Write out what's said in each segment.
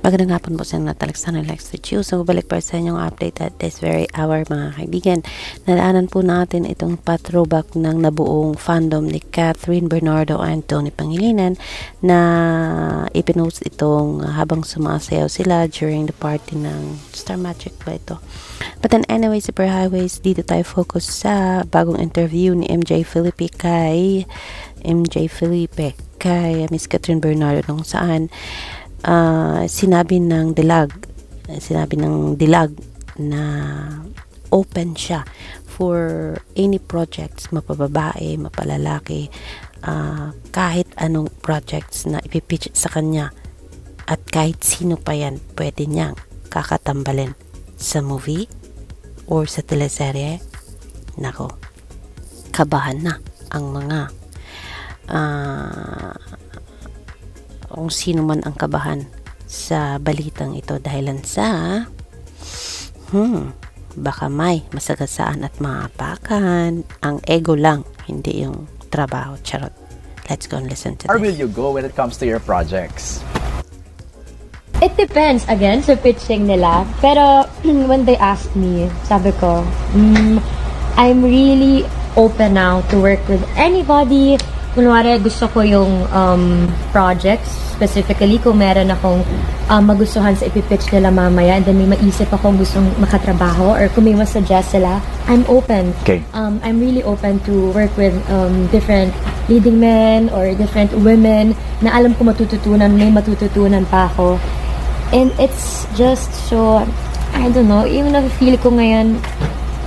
Magandang hapon po sa Alexander Lex with you. So, balik pa sa inyong update at this very hour, mga kaibigan. Nadaanan po natin itong pa-throwback ng nabuong fandom ni Catherine Bernardo and Tony Pangilinan na ipinost itong habang sumasayaw sila during the party ng Star Magic ba ito. But then anyway, Super Highways, dito tayo focus sa bagong interview ni MJ Felipe kay Miss Catherine Bernardo, nung saan sinabi ng dilag na open siya for any projects, mapababae, mapalalaki, kahit anong projects na ipipitch sa kanya, at kahit sino pa yan pwede niyang kakatambalin sa movie or sa teleserye. Nako, kabahan na ang mga kung sino man ang kabahan sa balitang ito, dahilan sa baka may masagasaan at maapakan. Ang ego lang, hindi yung trabaho. Charot. Let's go and listen to this. Where will you go when it comes to your projects? It depends again sa pitching nila. Pero when they asked me, sabi ko, I'm really open now to work with anybody. Kunwari, gusto ko yung projects, specifically kung meron akong magustuhan sa ipipitch nila mamaya, and then may maisip akong gustong makatrabaho, or kung may masuggest sila, I'm open. Okay. I'm really open to work with different leading men or different women na alam ko may matututunan pa ako. And it's just so, I don't know, even if feel ko ngayon,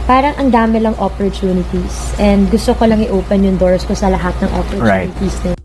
parang ang dami lang opportunities, and gusto ko lang i-open yung doors ko sa lahat ng opportunities. Right.